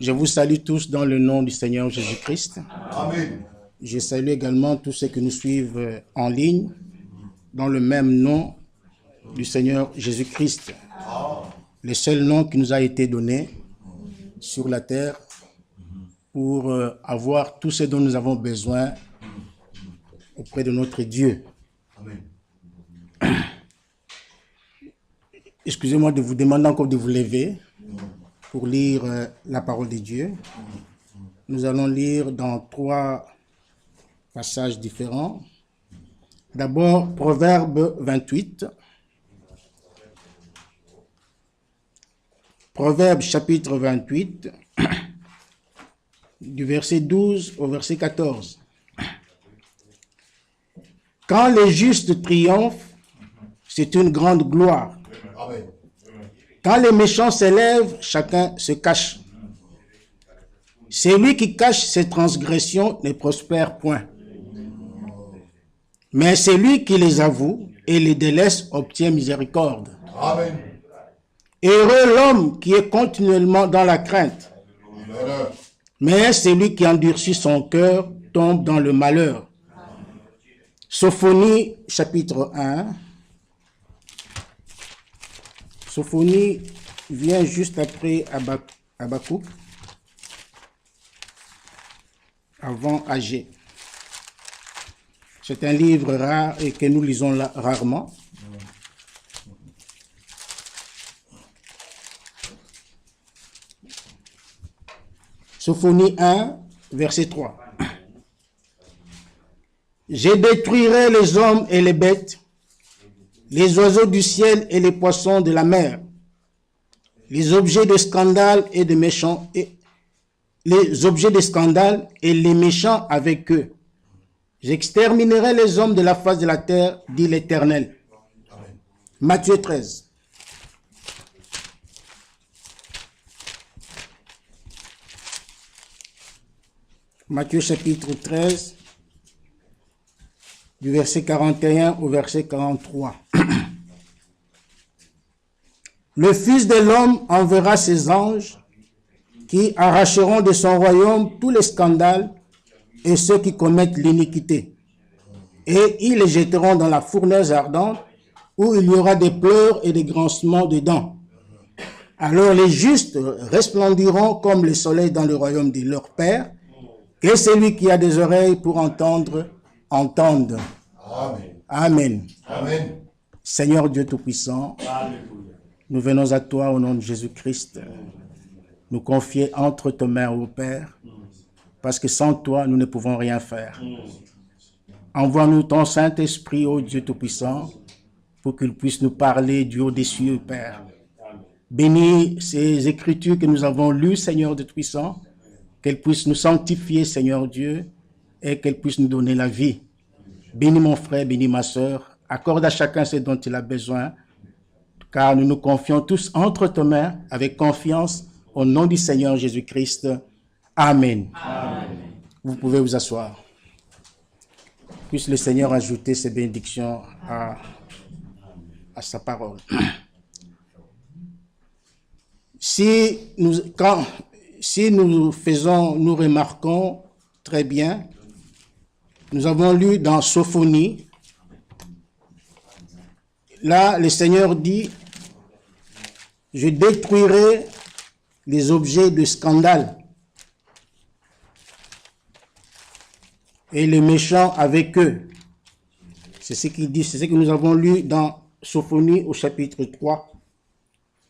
Je vous salue tous dans le nom du Seigneur Jésus-Christ. Amen. Je salue également tous ceux qui nous suivent en ligne dans le même nom du Seigneur Jésus-Christ. Le seul nom qui nous a été donné sur la terre pour avoir tout ce dont nous avons besoin auprès de notre Dieu. Amen. Excusez-moi de vous demander encore de vous lever pour lire la parole de Dieu. Nous allons lire dans 3 passages différents. D'abord, Proverbe 28. Proverbe chapitre 28, du verset 12 au verset 14. Quand les justes triomphent, c'est une grande gloire. Amen. Quand les méchants s'élèvent, chacun se cache. Celui qui cache ses transgressions ne prospère point. Mais celui qui les avoue et les délaisse obtient miséricorde. Amen. Heureux l'homme qui est continuellement dans la crainte. Amen. Mais celui qui endurcit son cœur tombe dans le malheur. Sophonie chapitre 1. Sophonie vient juste après Habakkuk, avant Agé. C'est un livre rare et que nous lisons rarement. Sophonie 1, verset 3. Je détruirai les hommes et les bêtes, les oiseaux du ciel et les poissons de la mer, les objets de scandale et de méchants, et les objets de scandale et les méchants avec eux. J'exterminerai les hommes de la face de la terre, dit l'Éternel. Matthieu 13. Matthieu chapitre 13, du verset 41 au verset 43. Le Fils de l'homme enverra ses anges qui arracheront de son royaume tous les scandales et ceux qui commettent l'iniquité. Et ils les jetteront dans la fournaise ardente où il y aura des pleurs et des grincements de dents. Alors les justes resplendiront comme le soleil dans le royaume de leur Père. Que celui qui a des oreilles pour entendre, entende. Amen. Amen. Amen. Seigneur Dieu Tout-Puissant, nous venons à toi au nom de Jésus-Christ, nous confier entre tes mains, ô Père, parce que sans toi, nous ne pouvons rien faire. Envoie-nous ton Saint-Esprit, ô Dieu Tout-Puissant, pour qu'il puisse nous parler du haut des cieux, Père. Bénis ces écritures que nous avons lues, Seigneur Dieu Tout-Puissant, qu'elles puissent nous sanctifier, Seigneur Dieu, et qu'elles puissent nous donner la vie. Bénis mon frère, bénis ma sœur, accorde à chacun ce dont il a besoin, car nous nous confions tous entre tes mains avec confiance au nom du Seigneur Jésus-Christ. Amen. Amen. Vous pouvez vous asseoir. Puisse le Seigneur ajouter ses bénédictions à sa parole. Si nous remarquons très bien, nous avons lu dans Sophonie, là le Seigneur dit, je détruirai les objets de scandale et les méchants avec eux. C'est ce qu'il dit, c'est ce que nous avons lu dans Sophonie au chapitre 3.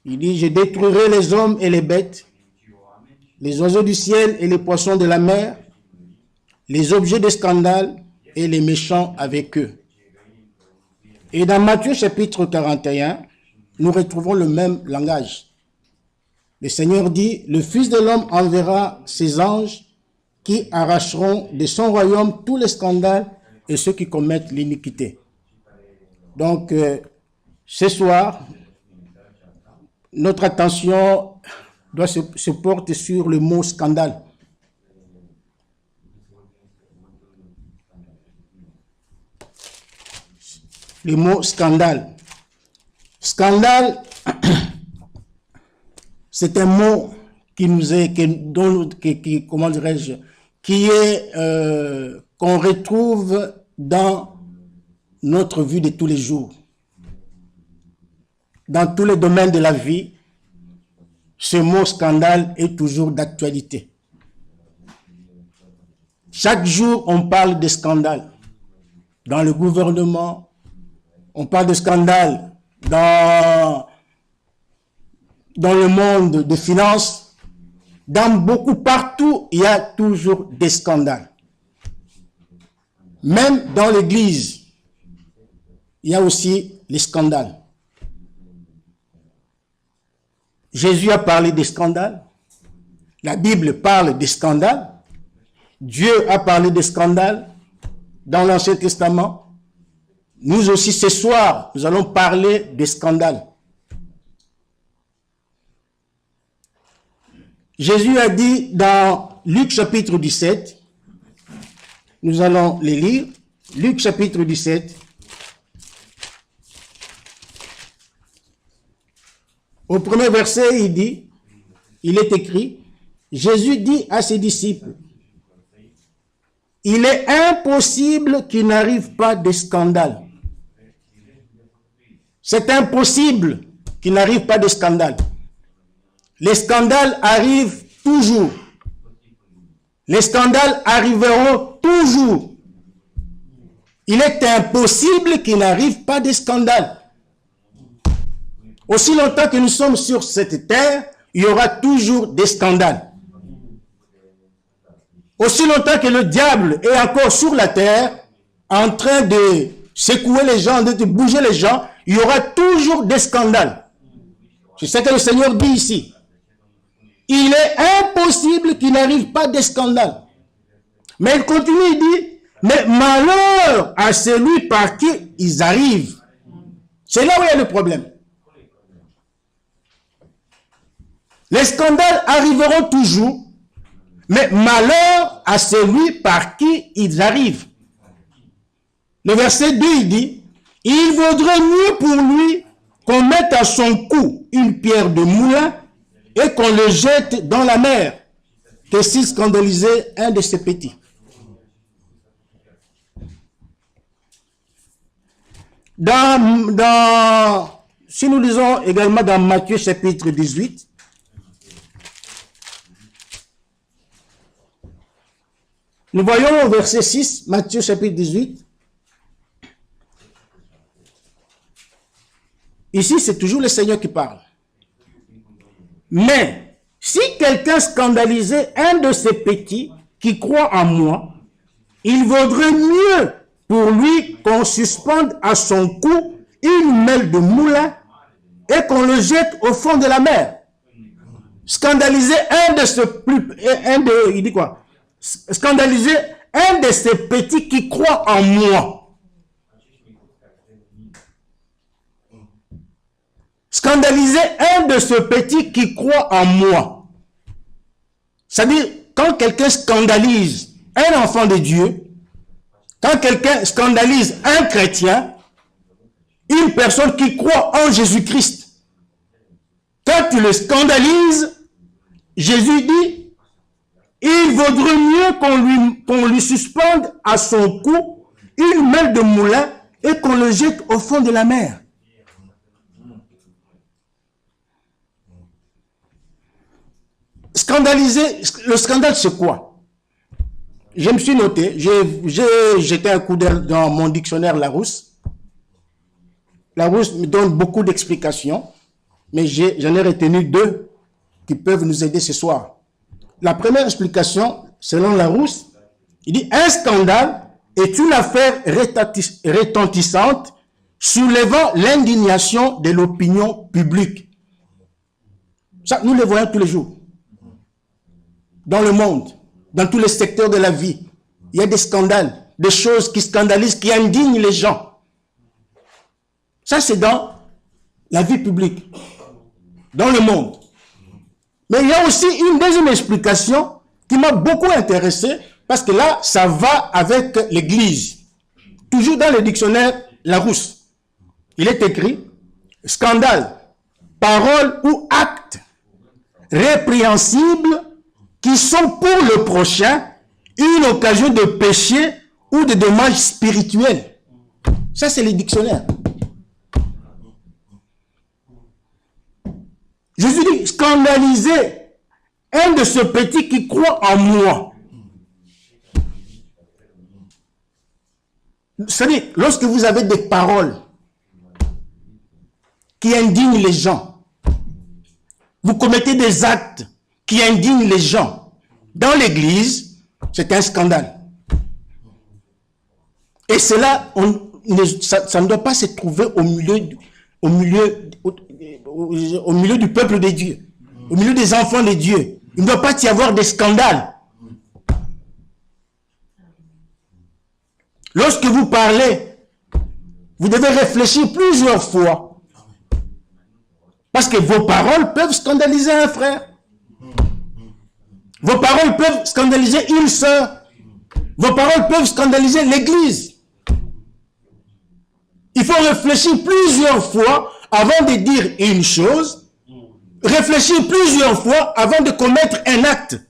Il dit, je détruirai les hommes et les bêtes, les oiseaux du ciel et les poissons de la mer, les objets de scandale et les méchants avec eux. Et dans Matthieu chapitre 41, nous retrouvons le même langage. Le Seigneur dit, le Fils de l'homme enverra ses anges qui arracheront de son royaume tous les scandales et ceux qui commettent l'iniquité. Donc, ce soir, notre attention doit se porter sur le mot scandale. Le mot scandale. Scandale, c'est un mot qui nous est, comment dirais-je, qui est, qu'on retrouve dans notre vie de tous les jours. Dans tous les domaines de la vie, ce mot scandale est toujours d'actualité. Chaque jour, on parle de scandale. Dans le gouvernement, on parle de scandale. Dans le monde des finances, partout, il y a toujours des scandales. Même dans l'église, il y a aussi les scandales. Jésus a parlé des scandales. La Bible parle des scandales. Dieu a parlé des scandales dans l'Ancien Testament. Nous aussi, ce soir, nous allons parler des scandales. Jésus a dit dans Luc chapitre 17, nous allons les lire, Luc chapitre 17, au premier verset, il est écrit, Jésus dit à ses disciples, il est impossible qu'il n'arrive pas de scandale. C'est impossible qu'il n'arrive pas de scandale. Les scandales arrivent toujours. Les scandales arriveront toujours. Il est impossible qu'il n'arrive pas de scandale. Aussi longtemps que nous sommes sur cette terre, il y aura toujours des scandales. Aussi longtemps que le diable est encore sur la terre, en train de secouer les gens, de bouger les gens, il y aura toujours des scandales. C'est ce que le Seigneur dit ici. Il est impossible qu'il n'arrive pas de scandale. Mais il continue, il dit, mais malheur à celui par qui ils arrivent. C'est là où il y a le problème. Les scandales arriveront toujours, mais malheur à celui par qui ils arrivent. Le verset 2, il dit, il vaudrait mieux pour lui qu'on mette à son cou une pierre de moulin et qu'on le jette dans la mer, que s'il scandalisait un de ses petits. Si nous lisons également dans Matthieu chapitre 18, nous voyons au verset 6, Matthieu chapitre 18. Ici, c'est toujours le Seigneur qui parle. Mais, si quelqu'un scandalisait un de ses petits qui croit en moi, il vaudrait mieux pour lui qu'on suspende à son cou une mêle de moulin et qu'on le jette au fond de la mer. Scandaliser il dit quoi? Scandaliser un de ces petits qui croient en moi. Scandaliser un de ces petits qui croient en moi. C'est-à-dire, quand quelqu'un scandalise un enfant de Dieu, quand quelqu'un scandalise un chrétien, une personne qui croit en Jésus-Christ, quand tu le scandalises, Jésus dit, il vaudrait mieux qu'on lui suspende à son cou une mêle de moulin et qu'on le jette au fond de la mer. Scandaliser, le scandale c'est quoi? Je me suis noté, j'ai jeté un coup d'œil dans mon dictionnaire Larousse. Larousse me donne beaucoup d'explications, mais j'en ai retenu deux qui peuvent nous aider ce soir. La première explication, selon Larousse, il dit un scandale est une affaire retentissante soulevant l'indignation de l'opinion publique. Ça, nous le voyons tous les jours. Dans le monde, dans tous les secteurs de la vie, il y a des scandales, des choses qui scandalisent, qui indignent les gens. Ça, c'est dans la vie publique, dans le monde. Mais il y a aussi une deuxième explication qui m'a beaucoup intéressé, parce que là, ça va avec l'Église. Toujours dans le dictionnaire Larousse, il est écrit « scandale, parole ou acte répréhensibles qui sont pour le prochain une occasion de péché ou de dommages spirituels. Ça, c'est les dictionnaires. Jésus dit, scandalisez un de ce petit qui croit en moi. C'est-à-dire, lorsque vous avez des paroles qui indignent les gens, vous commettez des actes qui indignent les gens dans l'église, c'est un scandale. Et cela, ça ne doit pas se trouver au milieu du peuple de Dieu, au milieu des enfants de Dieu. Il ne doit pas y avoir des scandales. Lorsque vous parlez, vous devez réfléchir plusieurs fois. Parce que vos paroles peuvent scandaliser un frère. Vos paroles peuvent scandaliser une sœur. Vos paroles peuvent scandaliser l'église. Il faut réfléchir plusieurs fois avant de dire une chose. Réfléchir plusieurs fois avant de commettre un acte.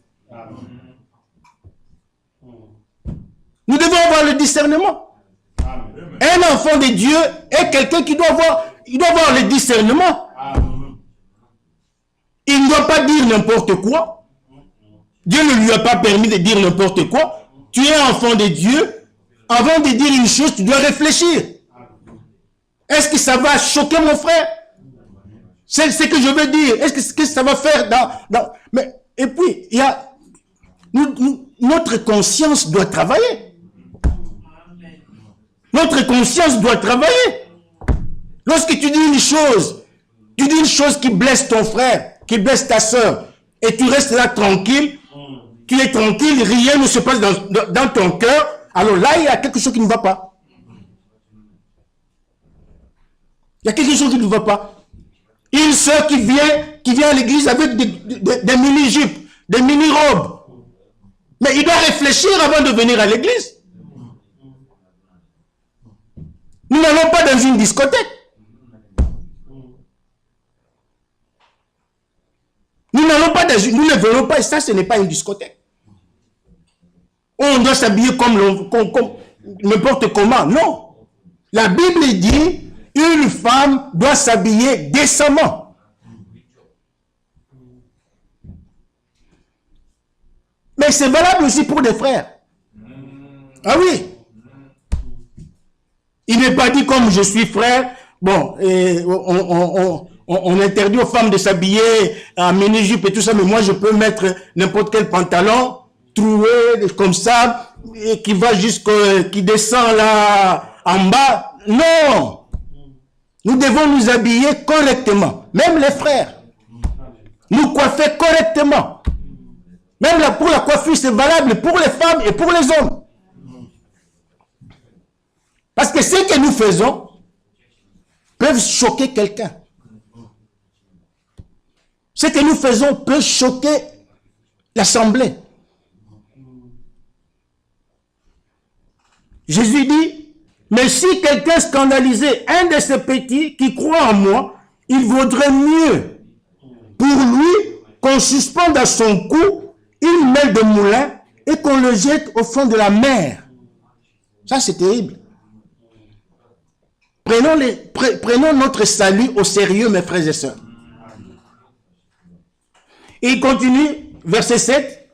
Nous devons avoir le discernement. Un enfant de Dieu est quelqu'un qui doit avoir le discernement. Il ne doit pas dire n'importe quoi. Dieu ne lui a pas permis de dire n'importe quoi. Tu es enfant de Dieu. Avant de dire une chose, tu dois réfléchir. Est-ce que ça va choquer mon frère? C'est ce que je veux dire. Est-ce que ça va faire Mais, et puis, il y a... notre conscience doit travailler. Notre conscience doit travailler. Lorsque tu dis une chose qui blesse ton frère, qui blesse ta soeur, et tu restes là tranquille, tu es tranquille, rien ne se passe dans ton cœur, alors là, il y a quelque chose qui ne va pas. Il y a quelque chose qui ne va pas. Une soeur qui vient à l'église avec des mini-jupes, des mini-robes. Mais il doit réfléchir avant de venir à l'église. Nous n'allons pas dans une discothèque. Nous ne venons pas, et ça, ce n'est pas une discothèque. On doit s'habiller comme n'importe comment. Non. La Bible dit, une femme doit s'habiller décemment. Mais c'est valable aussi pour des frères. Ah oui. Il n'est pas dit comme je suis frère, bon, on interdit aux femmes de s'habiller en mini-jupe et tout ça, mais moi je peux mettre n'importe quel pantalon troué comme ça, et qui descend là en bas. Non! Nous devons nous habiller correctement, même les frères. Nous coiffer correctement. Même pour la coiffure, c'est valable pour les femmes et pour les hommes. Parce que ce que nous faisons peuvent choquer quelqu'un. Ce que nous faisons peut choquer l'assemblée. Jésus dit, mais si quelqu'un scandalisait un de ces petits qui croit en moi, il vaudrait mieux pour lui qu'on suspende à son cou une mêle de moulin et qu'on le jette au fond de la mer. Ça, c'est terrible. Prenons notre salut au sérieux, mes frères et sœurs. Et il continue, verset 7.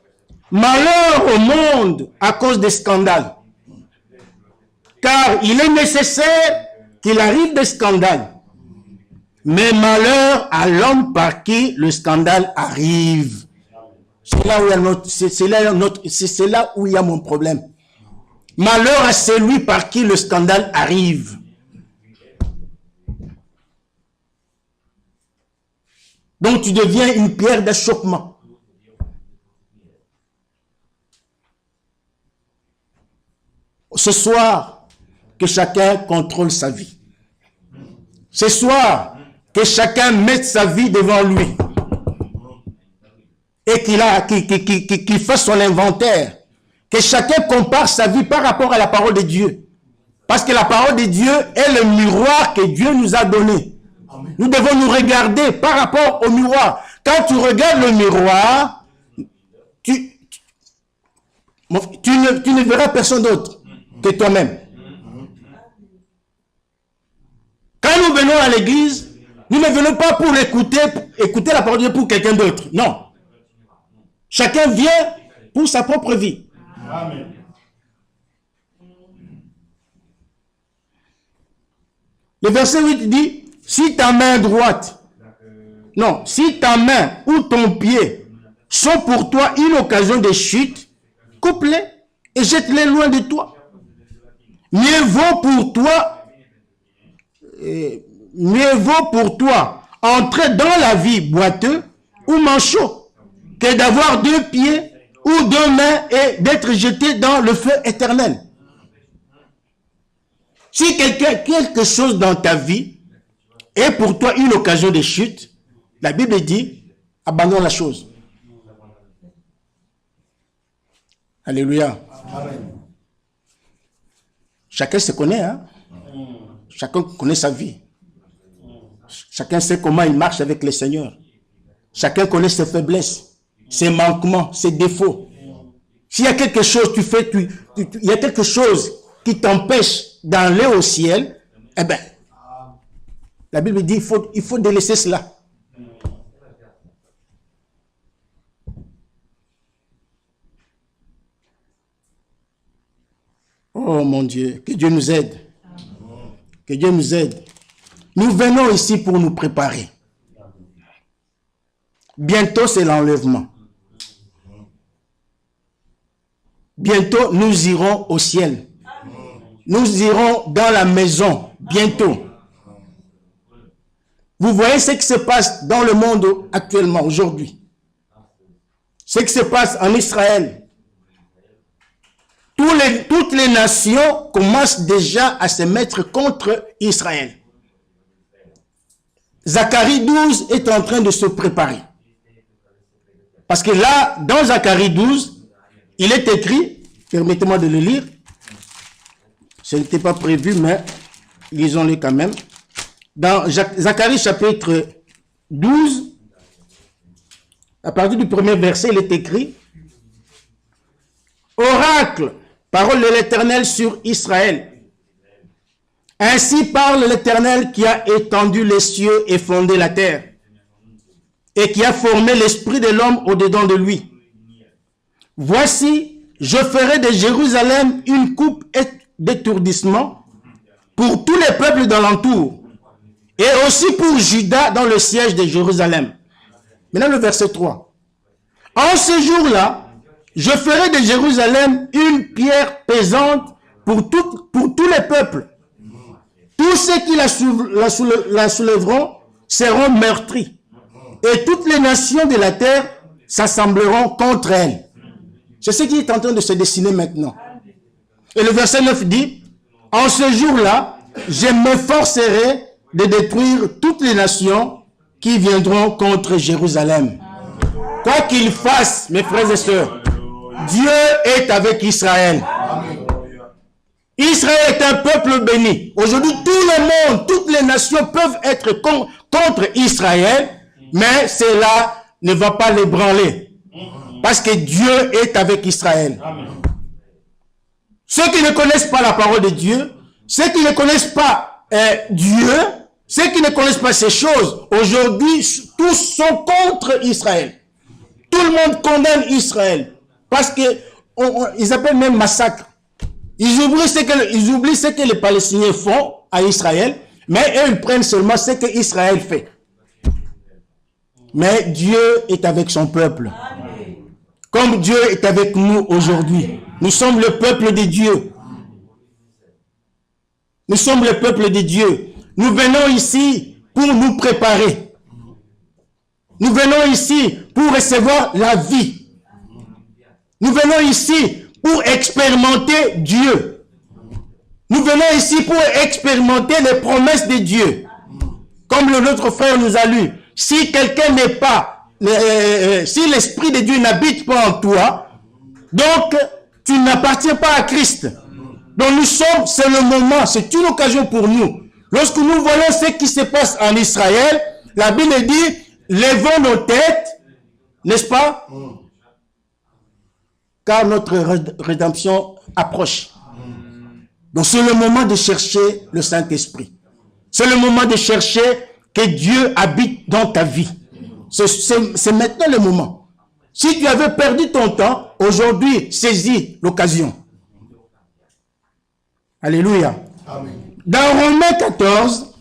Malheur au monde à cause des scandales. Car il est nécessaire qu'il arrive des scandales. Mais malheur à l'homme par qui le scandale arrive. C'est là où il y a mon problème. Malheur à celui par qui le scandale arrive. Donc tu deviens une pierre d'achoppement. Ce soir, que chacun contrôle sa vie. Ce soir, que chacun mette sa vie devant lui. Et qu'il fasse son inventaire. Que chacun compare sa vie par rapport à la parole de Dieu. Parce que la parole de Dieu est le miroir que Dieu nous a donné. Nous devons nous regarder par rapport au miroir. Quand tu regardes le miroir, tu ne verras personne d'autre que toi-même. Quand nous venons à l'église, nous ne venons pas pour écouter la parole de Dieu pour quelqu'un d'autre. Non. Chacun vient pour sa propre vie. Amen. Le verset 8 dit, si ta main droite, non, si ta main ou ton pied sont pour toi une occasion de chute, coupe-les et jette-les loin de toi. Mieux vaut pour toi entrer dans la vie boiteux ou manchot que d'avoir 2 pieds ou 2 mains et d'être jeté dans le feu éternel. Si quelque chose dans ta vie est pour toi une occasion de chute, la Bible dit, abandonne la chose. Alléluia. Amen. Chacun se connaît, hein? Chacun connaît sa vie. Chacun sait comment il marche avec le Seigneur. Chacun connaît ses faiblesses, ses manquements, ses défauts. S'il y a quelque chose, il y a quelque chose qui t'empêche d'aller au ciel, eh bien, la Bible dit il faut délaisser cela. Oh mon Dieu, que Dieu nous aide. Que Dieu nous aide. Nous venons ici pour nous préparer. Bientôt, c'est l'enlèvement. Bientôt, nous irons au ciel. Nous irons dans la maison. Bientôt. Vous voyez ce qui se passe dans le monde actuellement, aujourd'hui. Ce qui se passe en Israël. Toutes les nations commencent déjà à se mettre contre Israël. Zacharie 12 est en train de se préparer. Parce que là, dans Zacharie 12, il est écrit, permettez-moi de le lire, ce n'était pas prévu, mais lisons-le quand même. Dans Zacharie chapitre 12, à partir du premier verset, il est écrit, oracle, parole de l'Éternel sur Israël. Ainsi parle l'Éternel qui a étendu les cieux et fondé la terre, et qui a formé l'esprit de l'homme au-dedans de lui. Voici, je ferai de Jérusalem une coupe d'étourdissement pour tous les peuples d'alentour, et aussi pour Juda dans le siège de Jérusalem. Maintenant le verset 3. En ce jour-là, je ferai de Jérusalem une pierre pesante pour tous les peuples. Tous ceux qui la soulèveront seront meurtris. Et toutes les nations de la terre s'assembleront contre elle. C'est ce qui est en train de se dessiner maintenant. Et le verset 9 dit, en ce jour-là, je m'efforcerai de détruire toutes les nations qui viendront contre Jérusalem. Quoi qu'il fasse, mes frères et sœurs, Dieu est avec Israël. Israël est un peuple béni. Aujourd'hui, tout le monde, toutes les nations peuvent être contre Israël, mais cela ne va pas l'ébranler. Parce que Dieu est avec Israël. Ceux qui ne connaissent pas la parole de Dieu, ceux qui ne connaissent pas Dieu, ceux qui ne connaissent pas ces choses, aujourd'hui, tous sont contre Israël. Tout le monde condamne Israël. Parce qu'ils appellent même massacre. Ils oublient ce que les Palestiniens font à Israël, mais eux, ils prennent seulement ce que Israël fait. Mais Dieu est avec son peuple. Amen. Comme Dieu est avec nous aujourd'hui. Nous sommes le peuple de Dieu. Nous sommes le peuple de Dieu. Nous venons ici pour nous préparer. Nous venons ici pour recevoir la vie. Nous venons ici pour expérimenter Dieu. Nous venons ici pour expérimenter les promesses de Dieu. Comme notre frère nous a lu. Si quelqu'un n'est pas, si l'Esprit de Dieu n'habite pas en toi, donc tu n'appartiens pas à Christ. Donc nous sommes, c'est le moment, c'est une occasion pour nous. Lorsque nous voyons ce qui se passe en Israël, la Bible dit, levons nos têtes, n'est-ce pas? Car notre rédemption approche. Donc c'est le moment de chercher le Saint-Esprit. C'est le moment de chercher que Dieu habite dans ta vie. C'est maintenant le moment. Si tu avais perdu ton temps, aujourd'hui, saisis l'occasion. Alléluia. Amen. Dans Romains 14,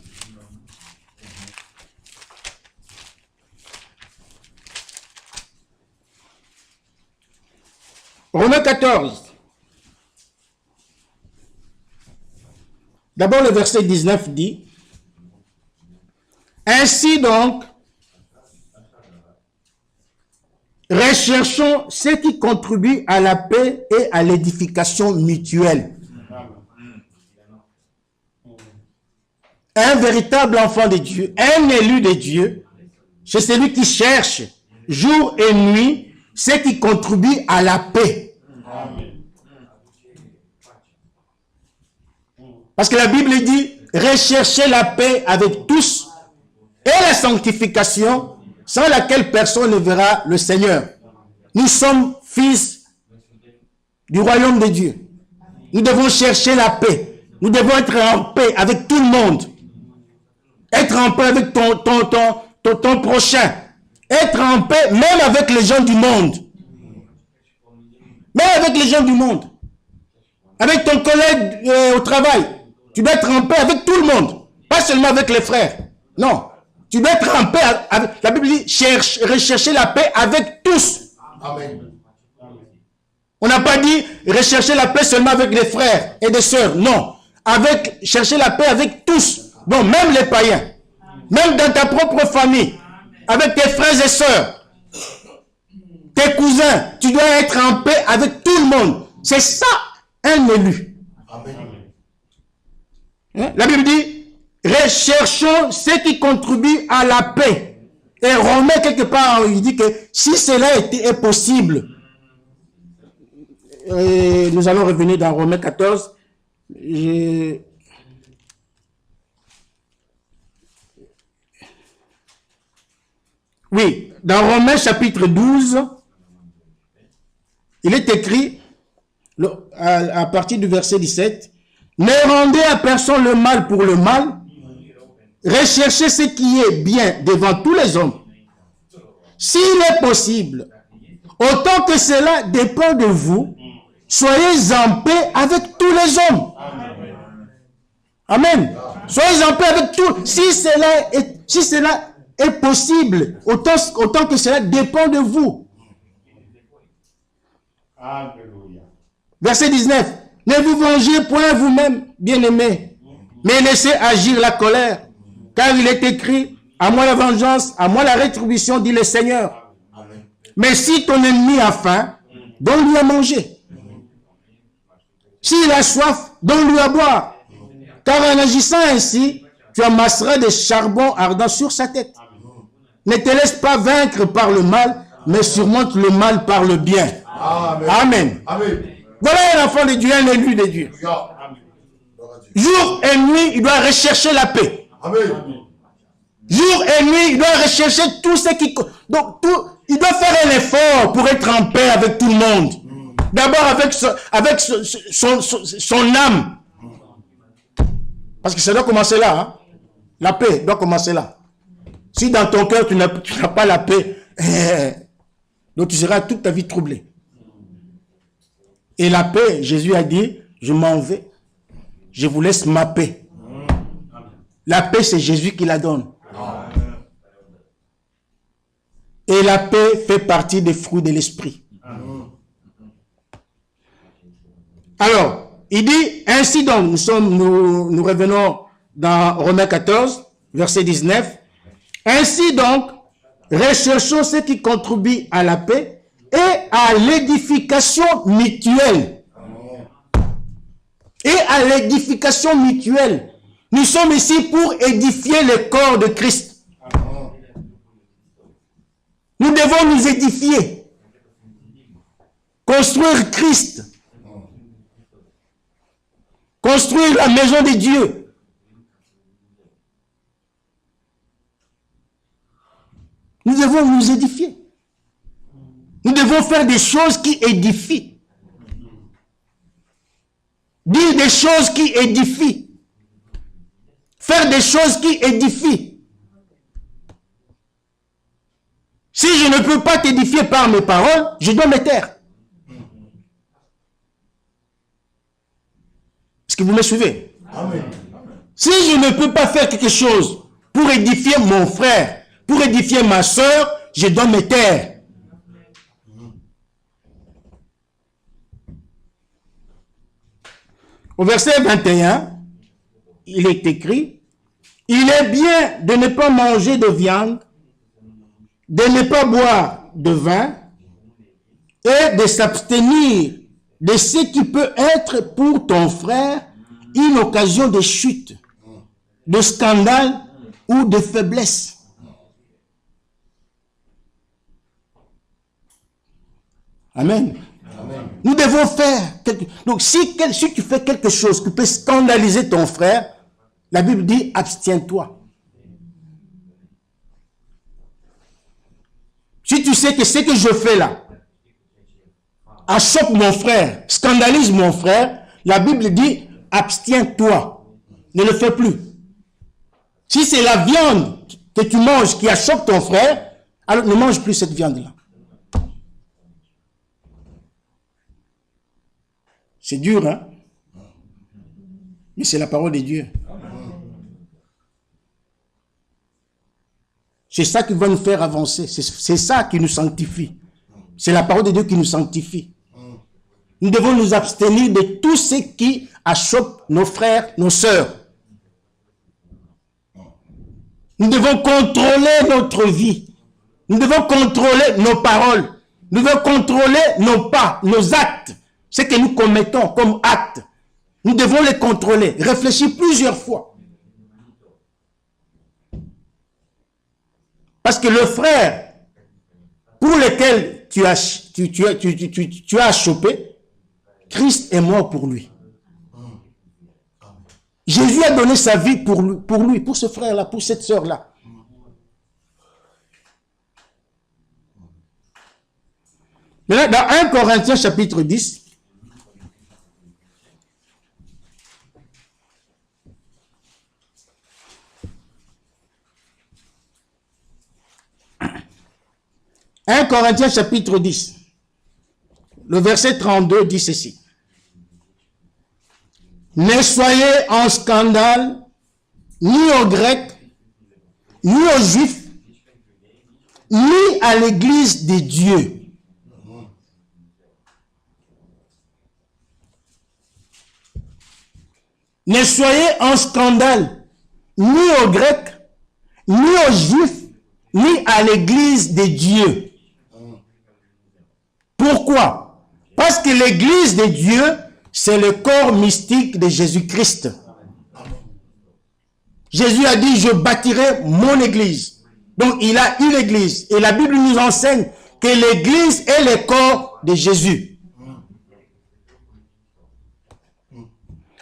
Romains 14, d'abord le verset 19 dit, « Ainsi donc, recherchons ce qui contribue à la paix et à l'édification mutuelle. » Un véritable enfant de Dieu, un élu de Dieu, c'est celui qui cherche jour et nuit ce qui contribue à la paix. Parce que la Bible dit, recherchez la paix avec tous et la sanctification sans laquelle personne ne verra le Seigneur. Nous sommes fils du royaume de Dieu. Nous devons chercher la paix. Nous devons être en paix avec tout le monde. Être en paix avec ton prochain. Être en paix même avec les gens du monde. Même avec les gens du monde. Avec ton collègue au travail. Tu dois être en paix avec tout le monde. Pas seulement avec les frères. Non. Tu dois être en paix avec... La Bible dit, rechercher la paix avec tous. Amen. On n'a pas dit rechercher la paix seulement avec les frères et les sœurs. Non. Chercher la paix avec tous. Donc, même les païens. Même dans ta propre famille. Avec tes frères et sœurs. Tes cousins. Tu dois être en paix avec tout le monde. C'est ça, un élu. Amen. Hein? La Bible dit, recherchons ce qui contribue à la paix. Et Romain, quelque part, il dit que si cela est possible, nous allons revenir dans Romains 14. Oui, dans Romains chapitre 12, il est écrit, à partir du verset 17, « Ne rendez à personne le mal pour le mal, recherchez ce qui est bien devant tous les hommes. S'il est possible, autant que cela dépend de vous, soyez en paix avec tous les hommes. » Amen. Soyez en paix avec tous. Si cela est possible, autant que cela dépend de vous. Alléluia. Verset 19. Ne vous vengez point vous-même, bien-aimés, mais laissez agir la colère, car il est écrit, à moi la vengeance, à moi la rétribution, dit le Seigneur. Amen. Mais si ton ennemi a faim, donne-lui à manger. S'il a soif, donne-lui à boire. Car en agissant ainsi, tu amasseras des charbons ardents sur sa tête. Ne te laisse pas vaincre par le mal, mais surmonte le mal par le bien. Amen. Amen. Amen. Voilà un enfant de Dieu, un élu de Dieu. Jour et nuit, il doit rechercher la paix. Amen. Jour et nuit, il doit rechercher tout ce qui... Donc, il doit faire un effort pour être en paix avec tout le monde. D'abord avec son âme. Parce que ça doit commencer là. Hein? La paix doit commencer là. Si dans ton cœur, tu n'as pas la paix, donc tu seras toute ta vie troublé. Et la paix, Jésus a dit, je m'en vais. Je vous laisse ma paix. La paix, c'est Jésus qui la donne. Et la paix fait partie des fruits de l'esprit. Alors, il dit, ainsi donc, nous revenons dans Romains 14, verset 19. Ainsi donc, recherchons ce qui contribue à la paix et à l'édification mutuelle. Et à l'édification mutuelle. Nous sommes ici pour édifier le corps de Christ. Nous devons nous édifier. Construire Christ. Construire la maison de Dieu. Nous devons nous édifier. Nous devons faire des choses qui édifient. Dire des choses qui édifient. Faire des choses qui édifient. Si je ne peux pas t'édifier par mes paroles, je dois me taire. Est-ce que vous me suivez? Amen. Si je ne peux pas faire quelque chose pour édifier mon frère, pour édifier ma soeur, je dois me taire. Au verset 21, il est écrit, « Il est bien de ne pas manger de viande, de ne pas boire de vin et de s'abstenir de ce qui peut être pour ton frère une occasion de chute, de scandale ou de faiblesse. » Amen. Amen. Nous devons faire quelque... Donc, si tu fais quelque chose qui peut scandaliser ton frère, la Bible dit, abstiens-toi. Si tu sais que ce que je fais là achoppe mon frère, scandalise mon frère, la Bible dit, abstiens-toi. Ne le fais plus. Si c'est la viande que tu manges qui achoppe ton frère, alors ne mange plus cette viande-là. C'est dur, hein? Mais c'est la parole de Dieu. C'est ça qui va nous faire avancer. C'est ça qui nous sanctifie. C'est la parole de Dieu qui nous sanctifie. Nous devons nous abstenir de tout ce qui achoppe nos frères, nos sœurs. Nous devons contrôler notre vie. Nous devons contrôler nos paroles. Nous devons contrôler nos pas, nos actes. Ce que nous commettons comme actes. Nous devons les contrôler. Réfléchir plusieurs fois. Parce que le frère pour lequel tu as achoppé, Christ est mort pour lui. Jésus a donné sa vie pour lui, pour ce frère-là, pour cette sœur-là. Maintenant, dans 1 Corinthiens chapitre 10, « 1 Corinthiens chapitre 10, le verset 32 dit ceci. « Ne soyez en scandale ni aux Grecs, ni aux Juifs, ni à l'église des dieux. » Ne soyez en scandale ni aux Grecs, ni aux Juifs, ni à l'église des dieux. Pourquoi? Parce que l'église de Dieu, c'est le corps mystique de Jésus-Christ. Jésus a dit, je bâtirai mon église. Donc, il a une église. Et la Bible nous enseigne que l'église est le corps de Jésus.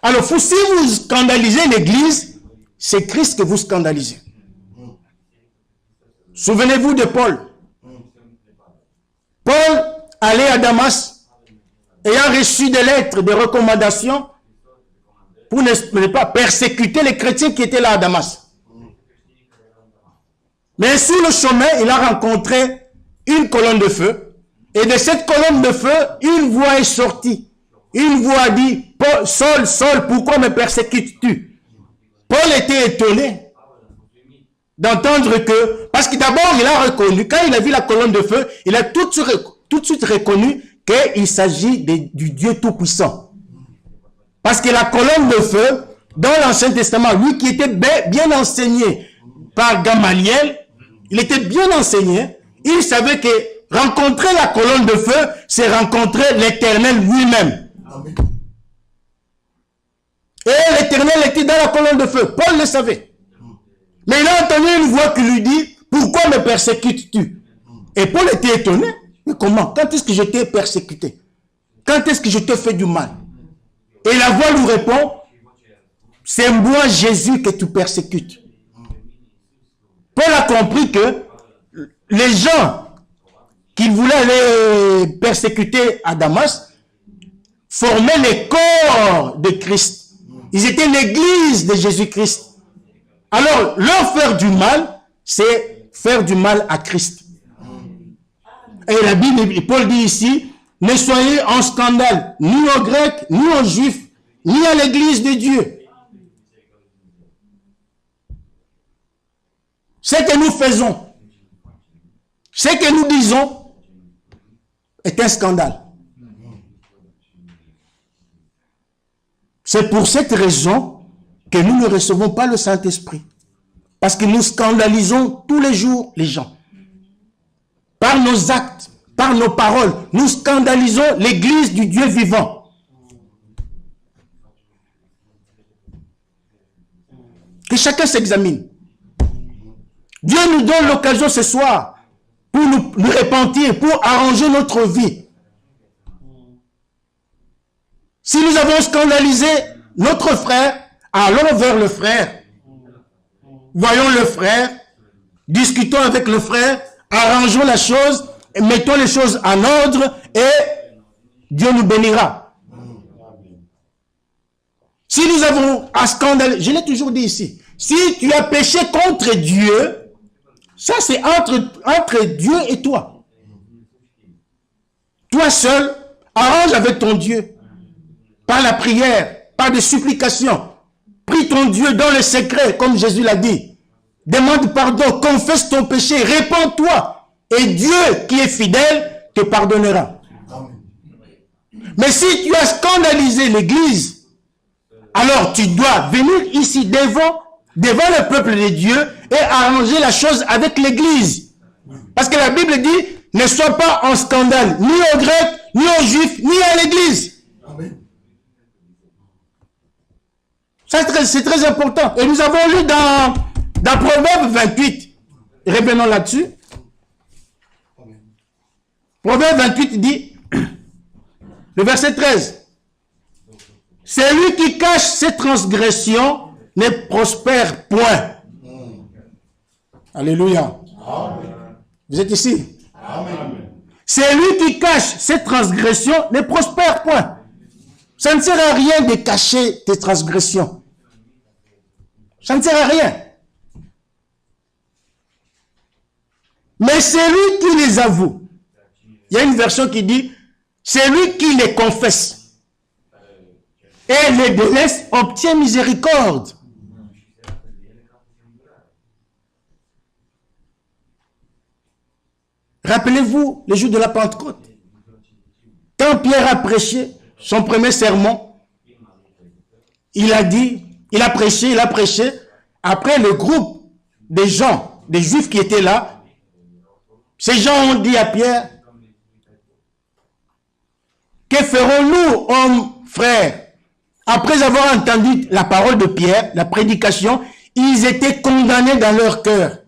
Alors, si vous scandalisez l'église, c'est Christ que vous scandalisez. Souvenez-vous de Paul. Paul allait à Damas, ayant reçu des lettres de recommandation pour ne pas persécuter les chrétiens qui étaient là à Damas. Mais sur le chemin, il a rencontré une colonne de feu. Et de cette colonne de feu, une voix est sortie. Une voix a dit, « Saul, Saul, pourquoi me persécutes-tu » Paul était étonné d'entendre que, parce que d'abord il a reconnu, quand il a vu la colonne de feu, il a tout de suite reconnu qu'il s'agit du Dieu Tout-Puissant. Parce que la colonne de feu, dans l'Ancien Testament, lui qui était bien enseigné par Gamaliel, il était bien enseigné, il savait que rencontrer la colonne de feu, c'est rencontrer l'Éternel lui-même. Et l'Éternel était dans la colonne de feu. Paul le savait. Mais il a entendu une voix qui lui dit, « Pourquoi me persécutes-tu » Et Paul était étonné. Mais comment? Quand est-ce que je t'ai persécuté? Quand est-ce que je t'ai fait du mal? Et la voix lui répond, « C'est moi Jésus que tu persécutes. » Paul a compris que les gens qui voulaient aller persécuter à Damas formaient les corps de Christ. Ils étaient l'église de Jésus-Christ. Alors, leur faire du mal, c'est faire du mal à Christ. Et la Bible, Paul dit ici, ne soyez en scandale, ni aux Grecs, ni aux Juifs, ni à l'église de Dieu. Ce que nous faisons, ce que nous disons, est un scandale. C'est pour cette raison que nous ne recevons pas le Saint-Esprit. Parce que nous scandalisons tous les jours les gens. Par nos actes, par nos paroles, nous scandalisons l'église du Dieu vivant. Que chacun s'examine. Dieu nous donne l'occasion ce soir pour nous repentir, pour arranger notre vie. Si nous avons scandalisé notre frère, allons vers le frère. Voyons le frère, discutons avec le frère, arrangeons la chose, mettons les choses en ordre et Dieu nous bénira. Si nous avons à scandaliser, je l'ai toujours dit ici, si tu as péché contre Dieu, ça c'est entre Dieu et toi. Toi seul, arrange avec ton Dieu. Par la prière, par des supplications. Prie ton Dieu dans le secret, comme Jésus l'a dit. Demande pardon, confesse ton péché, répands-toi. Et Dieu, qui est fidèle, te pardonnera. Mais si tu as scandalisé l'Église, alors tu dois venir ici devant le peuple de Dieu et arranger la chose avec l'Église. Parce que la Bible dit, ne sois pas en scandale, ni aux Grecs, ni aux Juifs, ni à l'Église. C'est très important. Et nous avons lu dans Proverbe 28. Revenons là-dessus. Proverbe 28 dit, le verset 13. Celui qui cache ses transgressions ne prospère point. Alléluia. Amen. Vous êtes ici? Amen. Celui qui cache ses transgressions ne prospère point. Ça ne sert à rien de cacher tes transgressions. Ça ne sert à rien. Mais celui qui les avoue, il y a une version qui dit, celui qui les confesse et les délaisse obtient miséricorde. Rappelez-vous les jours de la Pentecôte. Quand Pierre a prêché son premier sermon, il a prêché. Après, le groupe des gens, des Juifs qui étaient là, ces gens ont dit à Pierre, que ferons-nous, hommes, frères? Après avoir entendu la parole de Pierre, la prédication, ils étaient condamnés dans leur cœur.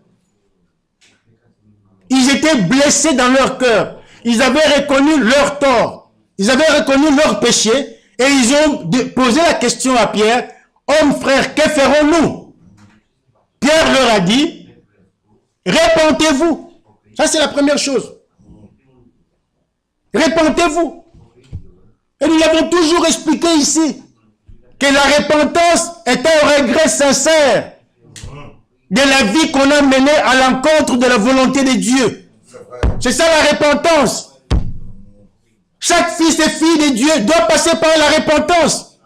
Ils étaient blessés dans leur cœur. Ils avaient reconnu leur tort. Ils avaient reconnu leur péché. Et ils ont posé la question à Pierre, hommes, frères, que ferons-nous? Pierre leur a dit, répentez-vous. Ça, c'est la première chose. Répentez-vous. Et nous l'avons toujours expliqué ici, que la repentance est un regret sincère de la vie qu'on a menée à l'encontre de la volonté de Dieu. C'est ça la repentance. Chaque fils et fille de Dieu doit passer par la repentance.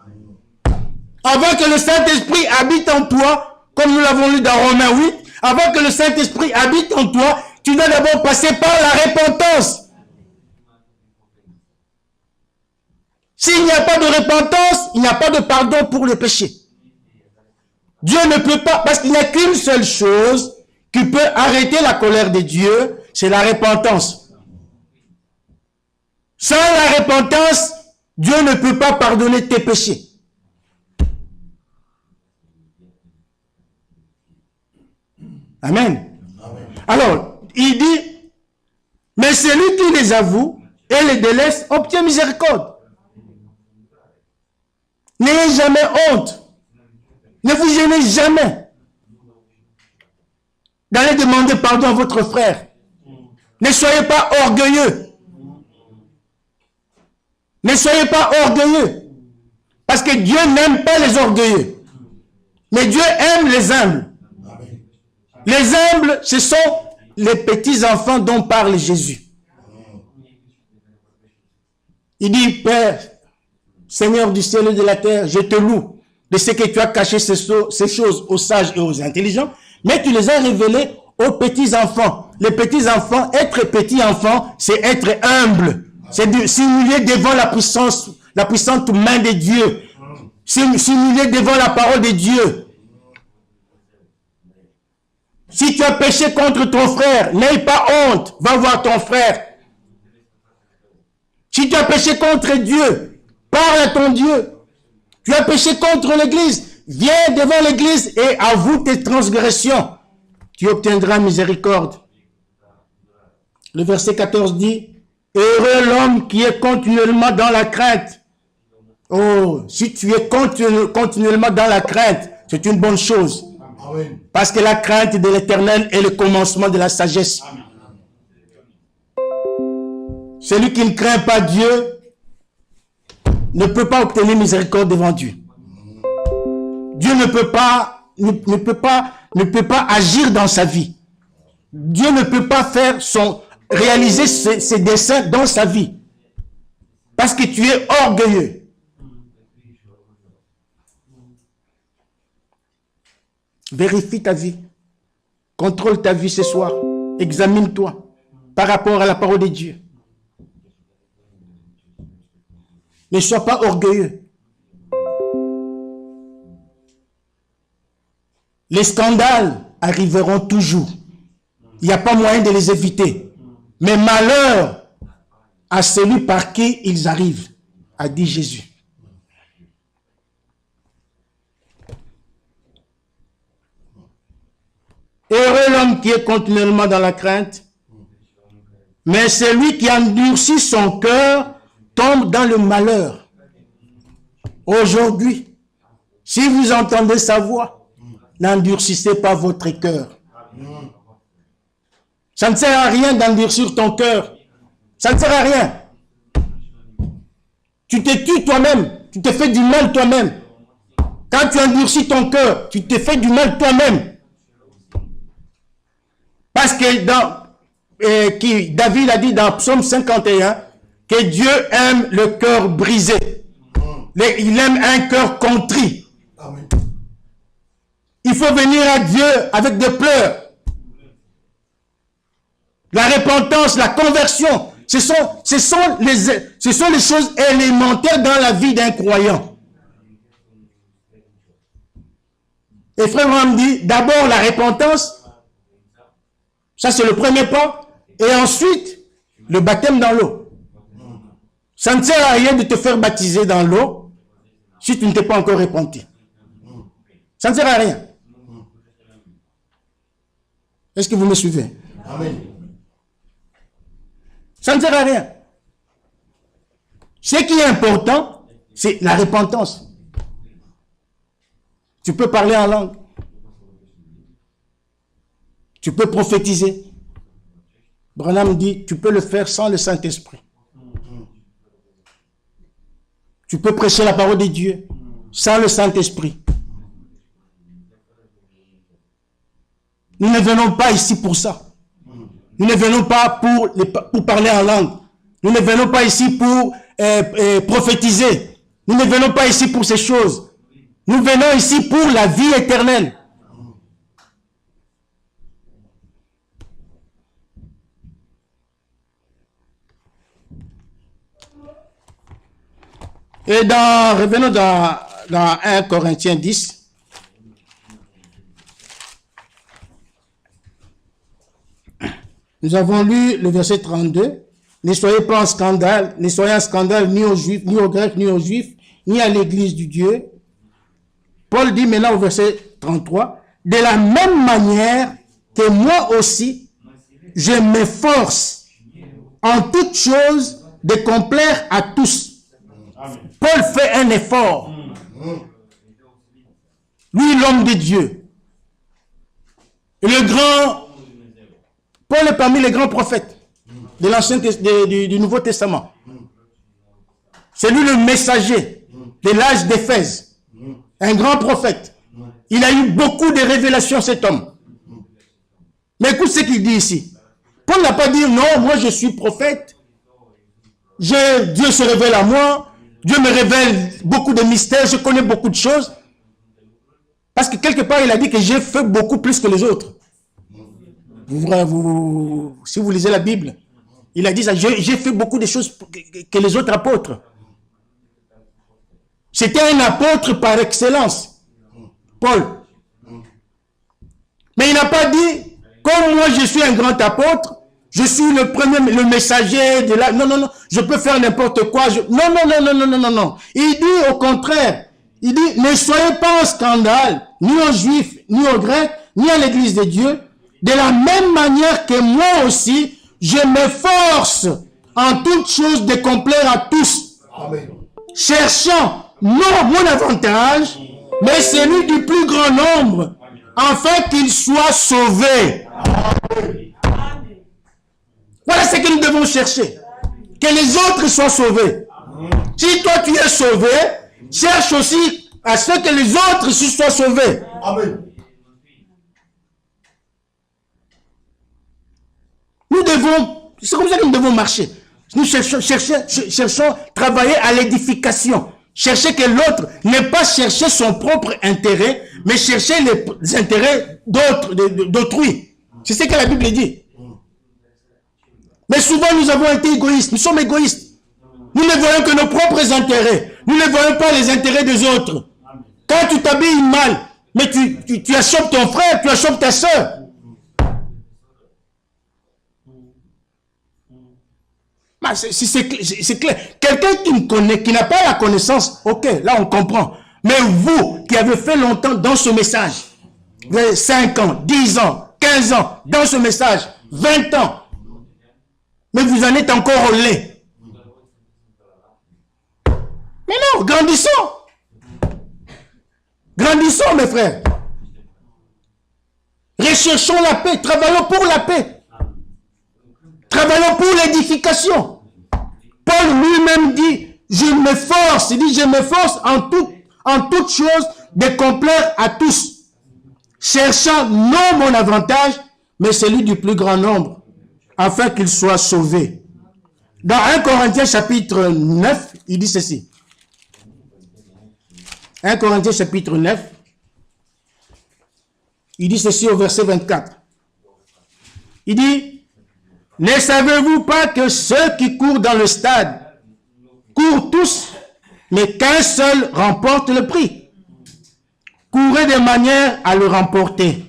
Avant que le Saint-Esprit habite en toi, comme nous l'avons lu dans Romains 8, avant que le Saint-Esprit habite en toi, tu dois d'abord passer par la repentance. S'il n'y a pas de repentance, il n'y a pas de pardon pour le péché. Dieu ne peut pas, parce qu'il n'y a qu'une seule chose qui peut arrêter la colère de Dieu, c'est la repentance. Sans la repentance, Dieu ne peut pas pardonner tes péchés. Amen. Alors, il dit, mais celui qui les avoue et les délaisse obtient miséricorde. N'ayez jamais honte. Ne vous gênez jamais d'aller demander pardon à votre frère. Ne soyez pas orgueilleux. Ne soyez pas orgueilleux. Parce que Dieu n'aime pas les orgueilleux. Mais Dieu aime les humbles. Les humbles, ce sont les petits-enfants dont parle Jésus. Il dit, Père, Seigneur du ciel et de la terre, je te loue de ce que tu as caché ces choses aux sages et aux intelligents, mais tu les as révélées aux petits-enfants. Les petits-enfants, être petit-enfant, c'est être humble. C'est s'humilier devant la puissante main de Dieu. S'humilier devant la parole de Dieu. Si tu as péché contre ton frère, n'aie pas honte, va voir ton frère. Si tu as péché contre Dieu, parle à ton Dieu. Tu as péché contre l'Église, viens devant l'Église et avoue tes transgressions. Tu obtiendras miséricorde. Le verset 14 dit, heureux l'homme qui est continuellement dans la crainte. Oh, si tu es continuellement dans la crainte, c'est une bonne chose. Parce que la crainte de l'Éternel est le commencement de la sagesse. Celui qui ne craint pas Dieu ne peut pas obtenir miséricorde devant Dieu. Dieu ne peut pas agir dans sa vie. Dieu ne peut pas réaliser ses desseins dans sa vie. Parce que tu es orgueilleux. Vérifie ta vie. Contrôle ta vie ce soir. Examine-toi par rapport à la parole de Dieu. Ne sois pas orgueilleux. Les scandales arriveront toujours. Il n'y a pas moyen de les éviter. Mais malheur à celui par qui ils arrivent, a dit Jésus. Heureux l'homme qui est continuellement dans la crainte, mais celui qui endurcit son cœur tombe dans le malheur. Aujourd'hui, si vous entendez sa voix, n'endurcissez pas votre cœur. Ça ne sert à rien d'endurcir ton cœur. Ça ne sert à rien. Tu te tues toi-même. Tu te fais du mal toi-même. Quand tu endurcis ton cœur, tu te fais du mal toi-même. Parce que David a dit dans Psaume 51 que Dieu aime le cœur brisé. Il aime un cœur contrit. Il faut venir à Dieu avec des pleurs. La repentance, la conversion, ce sont les choses élémentaires dans la vie d'un croyant. Et frère Ram dit, d'abord la repentance, ça c'est le premier pas, et ensuite le baptême dans l'eau. Ça ne sert à rien de te faire baptiser dans l'eau si tu ne t'es pas encore repenti. Ça ne sert à rien. Est-ce que vous me suivez? Amen. Ça ne sert à rien. Ce qui est important, c'est la repentance. Tu peux parler en langue. Tu peux prophétiser. Branham dit, tu peux le faire sans le Saint-Esprit. Tu peux prêcher la parole de Dieu sans le Saint-Esprit. Nous ne venons pas ici pour ça. Nous ne venons pas pour parler en langue. Nous ne venons pas ici pour prophétiser. Nous ne venons pas ici pour ces choses. Nous venons ici pour la vie éternelle. Et revenons dans 1 Corinthiens 10. Nous avons lu le verset 32. Ne soyez pas en scandale, ne soyez en scandale ni aux Juifs, ni aux Grecs, ni aux Juifs, ni à l'Église du Dieu. Paul dit maintenant au verset 33, de la même manière que moi aussi, je m'efforce en toutes choses de complaire à tous. Paul fait un effort. Lui, l'homme de Dieu. Et Paul est parmi les grands prophètes. de l'Ancien du Nouveau Testament. C'est lui le messager de l'âge d'Éphèse. Un grand prophète. Il a eu beaucoup de révélations, cet homme. Mais écoute ce qu'il dit ici. Paul n'a pas dit, non, moi je suis prophète. Dieu se révèle à moi. Dieu me révèle beaucoup de mystères. Je connais beaucoup de choses. Parce que quelque part, il a dit que j'ai fait beaucoup plus que les autres. Si vous lisez la Bible, il a dit ça. J'ai fait beaucoup de choses que les autres apôtres. C'était un apôtre par excellence. Paul. Mais il n'a pas dit, comme moi je suis un grand apôtre, je suis le premier, le messager de la... Non, non, non, je peux faire n'importe quoi. Non, non, non, non, non, non, non, non. Il dit au contraire, il dit, ne soyez pas en scandale, ni aux Juifs, ni aux Grecs, ni à l'Église de Dieu, de la même manière que moi aussi, je m'efforce en toutes choses de complaire à tous. Amen. Cherchant non mon avantage, mais celui du plus grand nombre, afin qu'il soit sauvé. Voilà ce que nous devons chercher. Que les autres soient sauvés. Si toi tu es sauvé, cherche aussi à ce que les autres soient sauvés. Amen. Nous devons, c'est comme ça que nous devons marcher. Nous cherchons travailler à l'édification. Chercher que l'autre n'ait pas cherché son propre intérêt, mais chercher les intérêts d'autrui. C'est ce que la Bible dit. Mais souvent nous avons été égoïstes. Nous sommes égoïstes. Nous ne voyons que nos propres intérêts. Nous ne voyons pas les intérêts des autres. Quand tu t'habilles mal, mais tu achoppes ton frère, tu achoppes ta soeur. C'est clair. Quelqu'un qui me connaît, qui n'a pas la connaissance, ok, là on comprend. Mais vous, qui avez fait longtemps dans ce message, vous avez 5 ans, 10 ans, 15 ans, dans ce message, 20 ans, mais vous en êtes encore au lait. Mais non, grandissons. Grandissons, mes frères. Recherchons la paix, travaillons pour la paix. Travaillons pour l'édification. Paul lui-même dit, je m'efforce, il dit, je m'efforce en toute chose de complaire à tous, cherchant non mon avantage, mais celui du plus grand nombre, afin qu'il soit sauvé. Dans 1 Corinthiens chapitre 9, il dit ceci. 1 Corinthiens chapitre 9, il dit ceci au verset 24. Il dit, ne savez-vous pas que ceux qui courent dans le stade courent tous, mais qu'un seul remporte le prix? Courez de manière à le remporter.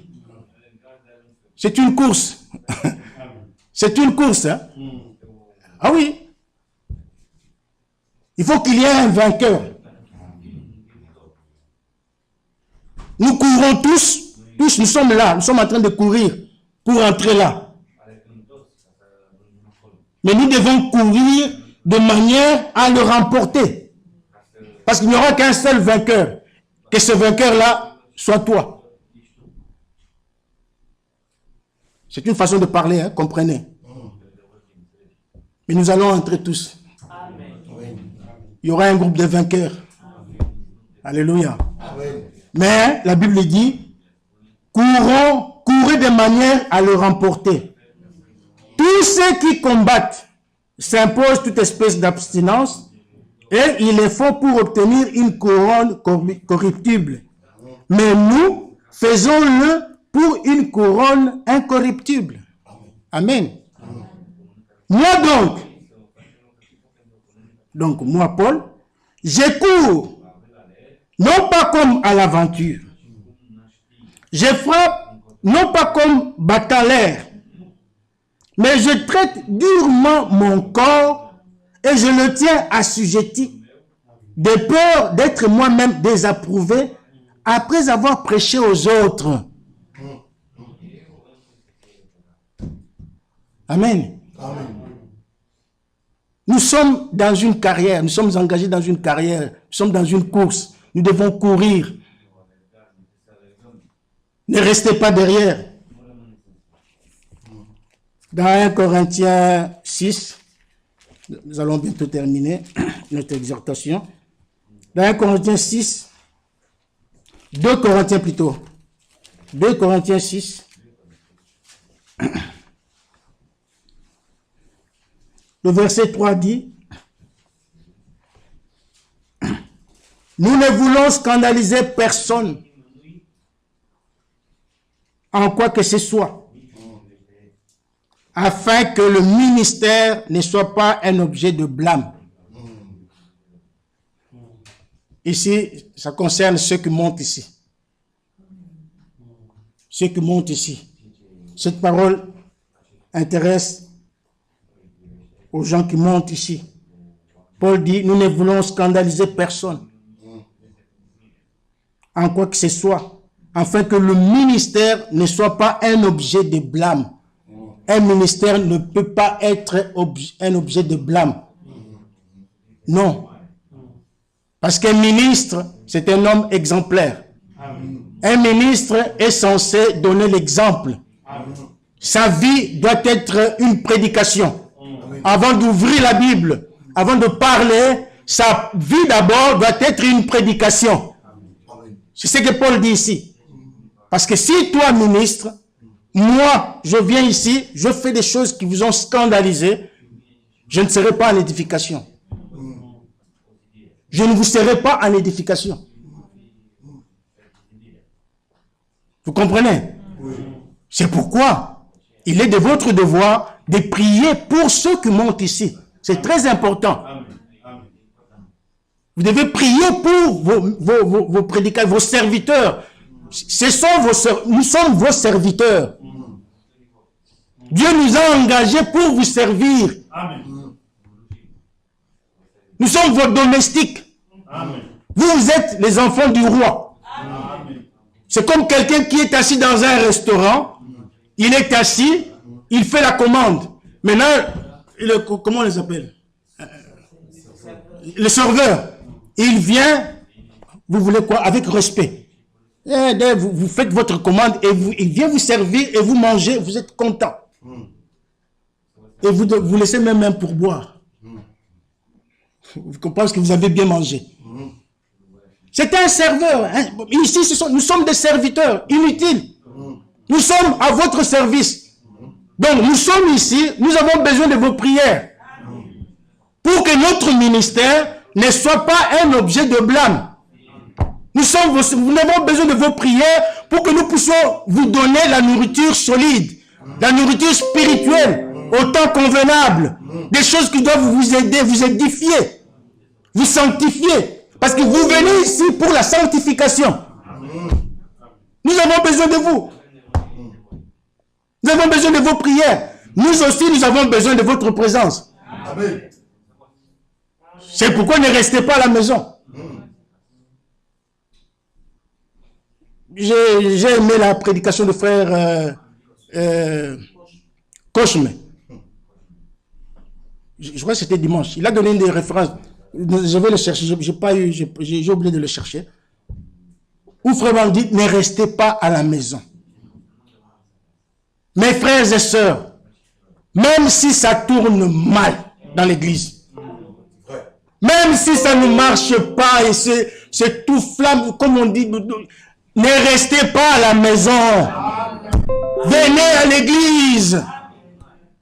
C'est une course. C'est une course. Hein? Ah oui. Il faut qu'il y ait un vainqueur. Nous courons tous, nous sommes là, nous sommes en train de courir pour entrer là. Mais nous devons courir de manière à le remporter. Parce qu'il n'y aura qu'un seul vainqueur. Que ce vainqueur-là soit toi. C'est une façon de parler, hein, comprenez. Mais nous allons entrer tous. Il y aura un groupe de vainqueurs. Alléluia. Mais la Bible dit, courez de manière à le remporter. Tous ceux qui combattent s'imposent toute espèce d'abstinence et ils le font pour obtenir une couronne corruptible. Mais nous, faisons-le pour une couronne incorruptible. Amen. Moi donc moi Paul, je cours, non pas comme à l'aventure. Je frappe, non pas comme batailleur. Mais je traite durement mon corps et je le tiens assujetti, de peur d'être moi-même désapprouvé après avoir prêché aux autres. Amen. Amen. Nous sommes dans une carrière, nous sommes engagés dans une carrière, nous sommes dans une course, nous devons courir. Ne restez pas derrière. Dans 1 Corinthiens 6, nous allons bientôt terminer notre exhortation. Dans 1 Corinthiens 6, 2 Corinthiens plutôt. 2 Corinthiens 6. Le verset 3 dit, nous ne voulons scandaliser personne en quoi que ce soit, afin que le ministère ne soit pas un objet de blâme. Ici, ça concerne ceux qui montent ici. Ceux qui montent ici. Cette parole intéresse aux gens qui montent ici. Paul dit, nous ne voulons scandaliser personne en quoi que ce soit, afin que le ministère ne soit pas un objet de blâme. Un ministère ne peut pas être un objet de blâme. Non. Parce qu'un ministre, c'est un homme exemplaire. Un ministre est censé donner l'exemple. Sa vie doit être une prédication. Avant d'ouvrir la Bible, avant de parler, sa vie d'abord doit être une prédication. C'est ce que Paul dit ici. Parce que si toi, ministre, moi, je viens ici, je fais des choses qui vous ont scandalisé, je ne serai pas en édification. Je ne vous serai pas en édification. Vous comprenez? C'est pourquoi il est de votre devoir de prier pour ceux qui montent ici. C'est très important. Vous devez prier pour vos prédicateurs, vos serviteurs. Nous sommes vos serviteurs. Dieu nous a engagés pour vous servir. Nous sommes vos domestiques. Vous êtes les enfants du roi. C'est comme quelqu'un qui est assis dans un restaurant. Il est assis, il fait la commande. Maintenant, comment on les appelle? Le serveur. Il vient, vous voulez quoi? Avec respect. Vous faites votre commande et il vient vous servir et vous mangez, vous êtes content. Et vous laissez même un pourboire. Vous comprenez que vous avez bien mangé. C'est un serveur. Hein. Ici, nous sommes des serviteurs inutiles. Nous sommes à votre service. Donc, nous sommes ici, nous avons besoin de vos prières. Pour que notre ministère ne soit pas un objet de blâme. Nous avons besoin de vos prières pour que nous puissions vous donner la nourriture solide, la nourriture spirituelle, au temps convenable, des choses qui doivent vous aider, vous édifier, vous sanctifier. Parce que vous venez ici pour la sanctification. Nous avons besoin de vous. Nous avons besoin de vos prières. Nous aussi, nous avons besoin de votre présence. Amen. C'est pourquoi ne restez pas à la maison. J'ai aimé la prédication de frère Cosme. Je crois que c'était dimanche. Il a donné des références. Je vais le chercher. J'ai oublié de le chercher. Où frère dit, ne restez pas à la maison. Mes frères et sœurs, même si ça tourne mal dans l'église, même si ça ne marche pas et c'est tout flamme, comme on dit, ne restez pas à la maison. Venez à l'église.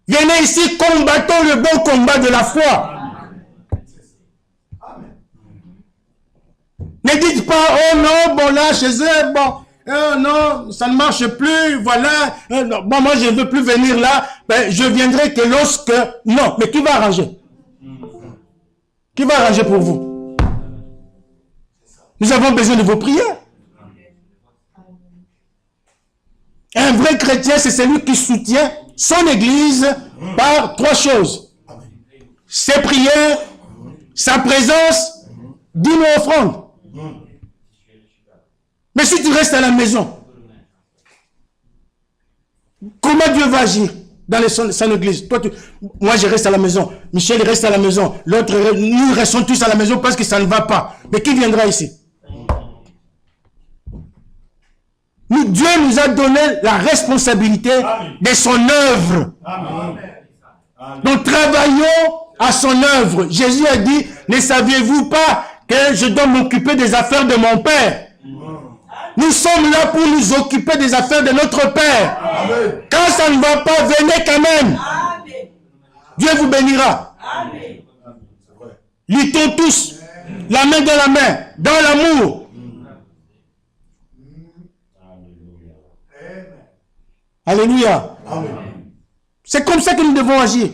Venez ici, combattons le bon combat de la foi. Ne dites pas, oh non, bon là, chez eux, bon, oh non, ça ne marche plus, voilà, non, bon, moi je ne veux plus venir là, ben, je viendrai que lorsque... Non, mais qui va arranger? Qui va arranger pour vous? Nous avons besoin de vos prières. Un vrai chrétien, c'est celui qui soutient son église par trois choses. Ses prières, sa présence, dîmes et offrandes. Mais si tu restes à la maison, comment Dieu va agir dans son église? Toi, moi, je reste à la maison. Michel reste à la maison. L'autre, nous restons tous à la maison parce que ça ne va pas. Mais qui viendra ici? Dieu nous a donné la responsabilité de son œuvre. Donc travaillons à son œuvre. Jésus a dit, ne saviez-vous pas que je dois m'occuper des affaires de mon Père? Nous sommes là pour nous occuper des affaires de notre Père. Amen. Quand ça ne va pas, venez quand même. Dieu vous bénira. Luttons tous, la main dans la main, dans l'amour. Alléluia. C'est comme ça que nous devons agir.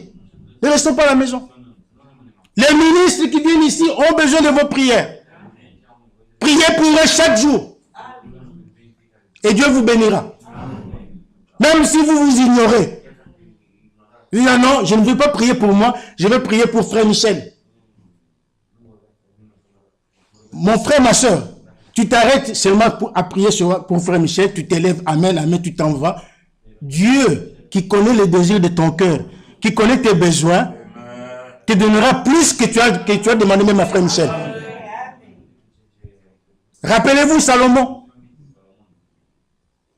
Ne restons pas à la maison. Les ministres qui viennent ici ont besoin de vos prières. Priez pour eux chaque jour. Et Dieu vous bénira. Même si vous vous ignorez. Il dit non, je ne veux pas prier pour moi, je veux prier pour frère Michel. Mon frère, ma soeur, tu t'arrêtes seulement à prier pour frère Michel, tu t'élèves, amen, amen, tu t'en vas. Dieu, qui connaît les désirs de ton cœur, qui connaît tes besoins, te donnera plus que tu as demandé même à frère Michel. Rappelez-vous Salomon.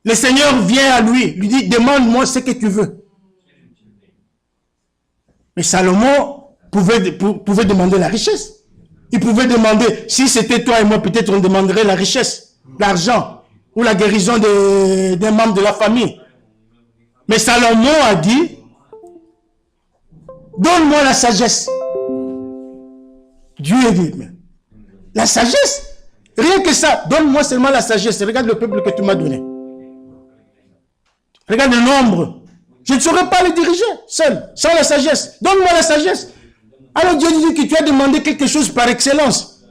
Le Seigneur vient à lui dit, demande-moi ce que tu veux. Mais Salomon pouvait demander la richesse. Il pouvait demander, si c'était toi et moi, peut-être on demanderait la richesse, l'argent, ou la guérison d'un membre de la famille. Mais Salomon a dit, donne-moi la sagesse. Dieu a dit, la sagesse, rien que ça, donne-moi seulement la sagesse. Regarde le peuple que tu m'as donné. Regarde le nombre. Je ne saurais pas le diriger seul, sans la sagesse. Donne-moi la sagesse. Alors Dieu dit que tu as demandé quelque chose par excellence.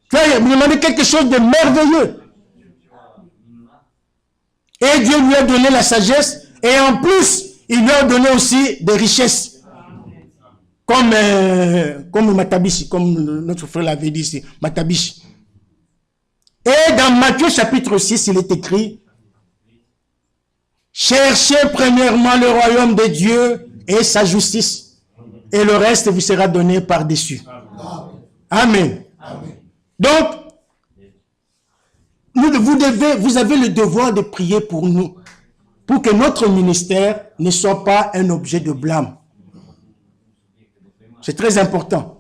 Tu as demandé quelque chose de merveilleux. Et Dieu lui a donné la sagesse. Et en plus, il lui a donné aussi des richesses. Comme Matabishi, comme notre frère l'avait dit ici, Matabishi. Et dans Matthieu chapitre 6, il est écrit, cherchez premièrement le royaume de Dieu et sa justice, et le reste vous sera donné par-dessus. Amen. Amen. Donc, vous avez le devoir de prier pour nous, pour que notre ministère ne soit pas un objet de blâme. C'est très important.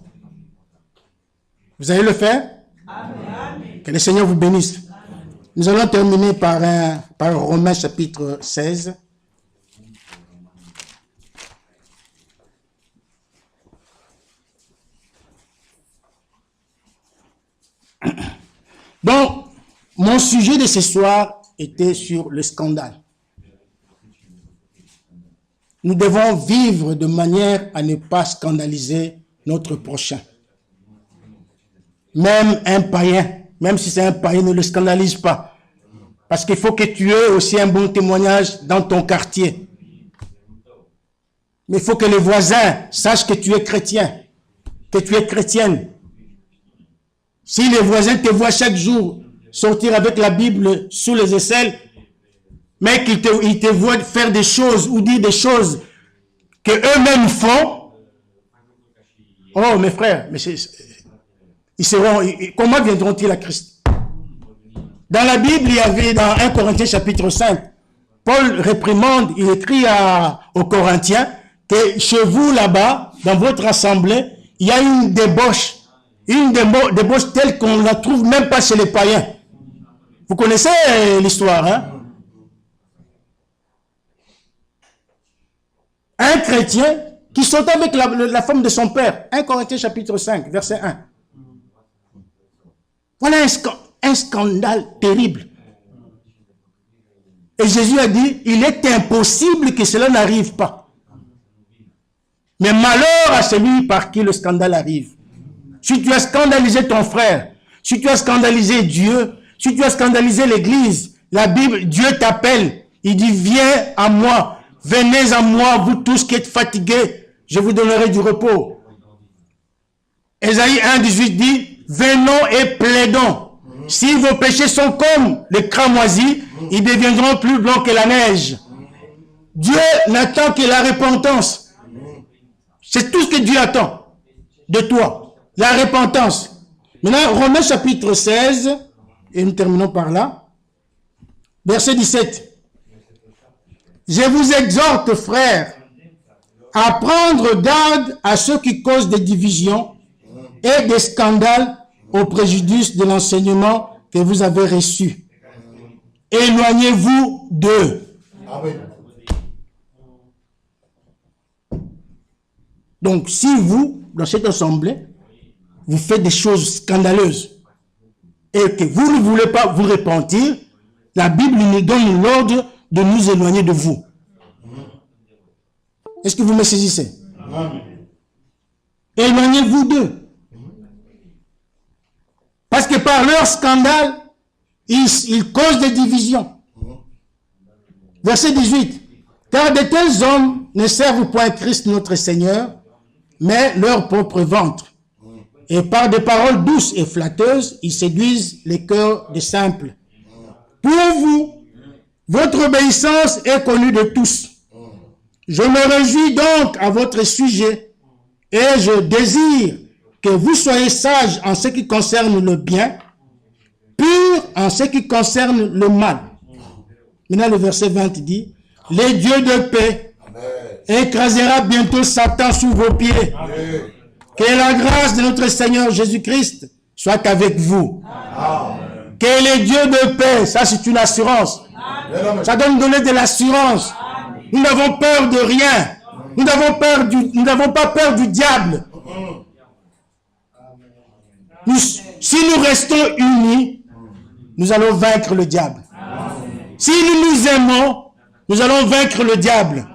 Vous allez le faire? Amen. Que le Seigneur vous bénisse. Nous allons terminer par Romains chapitre 16. Donc, mon sujet de ce soir était sur le scandale. Nous devons vivre de manière à ne pas scandaliser notre prochain. Même un païen, même si c'est un païen, ne le scandalise pas. Parce qu'il faut que tu aies aussi un bon témoignage dans ton quartier. Mais il faut que les voisins sachent que tu es chrétien, que tu es chrétienne. Si les voisins te voient chaque jour sortir avec la Bible sous les aisselles, mais qu'ils te voient faire des choses ou dire des choses que eux-mêmes font, oh mes frères, mais comment viendront-ils à Christ? Dans la Bible, il y avait dans 1 Corinthiens chapitre 5, Paul réprimande, il écrit aux Corinthiens que chez vous là-bas, dans votre assemblée, il y a une débauche telle qu'on ne la trouve même pas chez les païens. Vous connaissez l'histoire, hein? Un chrétien qui saute avec la femme de son père. 1 Corinthiens chapitre 5, verset 1. Voilà un scandale terrible. Et Jésus a dit, il est impossible que cela n'arrive pas. Mais malheur à celui par qui le scandale arrive. Si tu as scandalisé ton frère, si tu as scandalisé Dieu, si tu as scandalisé l'Église, la Bible, Dieu t'appelle. Il dit, viens à moi. Venez à moi, vous tous qui êtes fatigués, je vous donnerai du repos. Ésaïe 1,18 dit, venons et plaidons. Si vos péchés sont comme les cramoisis, ils deviendront plus blancs que la neige. Dieu n'attend que la repentance. C'est tout ce que Dieu attend de toi. La repentance. Maintenant, Romains chapitre 16, et nous terminons par là. Verset 17. Je vous exhorte, frères, à prendre garde à ceux qui causent des divisions et des scandales au préjudice de l'enseignement que vous avez reçu. Éloignez-vous d'eux. Amen. Donc, si vous, dans cette assemblée, vous faites des choses scandaleuses et que vous ne voulez pas vous repentir, la Bible nous donne l'ordre de nous éloigner de vous. Est-ce que vous me saisissez? Amen. Éloignez-vous d'eux. Parce que par leur scandale, ils causent des divisions. Verset 18. Car de tels hommes ne servent point Christ notre Seigneur, mais leur propre ventre. Et par des paroles douces et flatteuses, ils séduisent les cœurs des simples. Pour vous, votre obéissance est connue de tous. Je me réjouis donc à votre sujet et je désire que vous soyez sages en ce qui concerne le bien, purs en ce qui concerne le mal. Maintenant, le verset 20 dit, « Les dieux de paix écrasera bientôt Satan sous vos pieds. Amen. Que la grâce de notre Seigneur Jésus-Christ soit avec vous. Amen. Que les dieux de paix, ça c'est une assurance. Amen. Ça doit nous donner de l'assurance. Nous n'avons peur de rien. Nous n'avons pas peur du diable. Si nous restons unis, nous allons vaincre le diable. Si nous nous aimons, nous allons vaincre le diable.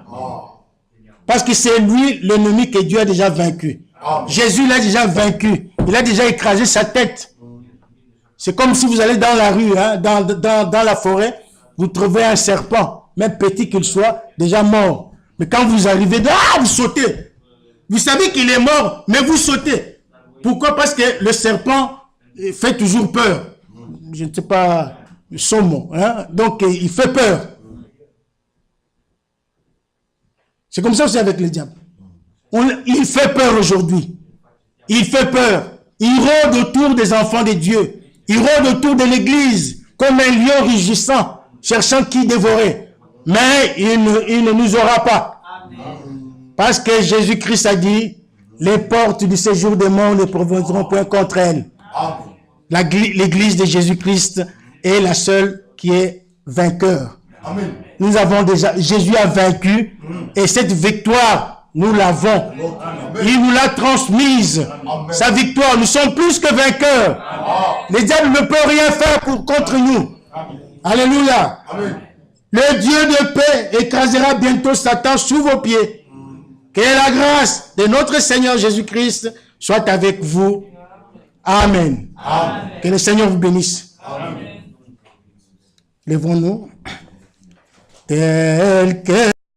Parce que c'est lui l'ennemi que Dieu a déjà vaincu. Jésus l'a déjà vaincu. Il a déjà écrasé sa tête. C'est comme si vous allez dans la rue, hein, dans la forêt, vous trouvez un serpent, même petit qu'il soit, déjà mort. Mais quand vous arrivez, vous sautez. Vous savez qu'il est mort, mais vous sautez. Pourquoi? Parce que le serpent fait toujours peur. Je ne sais pas son mot. Hein? Donc, il fait peur. C'est comme ça aussi avec le diable. Il fait peur aujourd'hui. Il fait peur. Il rôde autour des enfants de Dieu. Il rôde autour de l'église comme un lion rugissant, cherchant qui dévorer. Mais il ne nous aura pas. Parce que Jésus-Christ a dit, les portes du séjour des morts ne prévaudront point contre elle. L'église de Jésus-Christ est la seule qui est vainqueur. Amen. Nous avons déjà, Jésus a vaincu et cette victoire, nous l'avons. Il nous l'a transmise. Sa victoire, nous sommes plus que vainqueurs. Les diables ne peuvent rien faire contre nous. Alléluia. Amen. Le Dieu de paix écrasera bientôt Satan sous vos pieds. Que la grâce de notre Seigneur Jésus-Christ soit avec vous. Amen. Amen. Que le Seigneur vous bénisse. Amen. Lèvons-nous. Tel que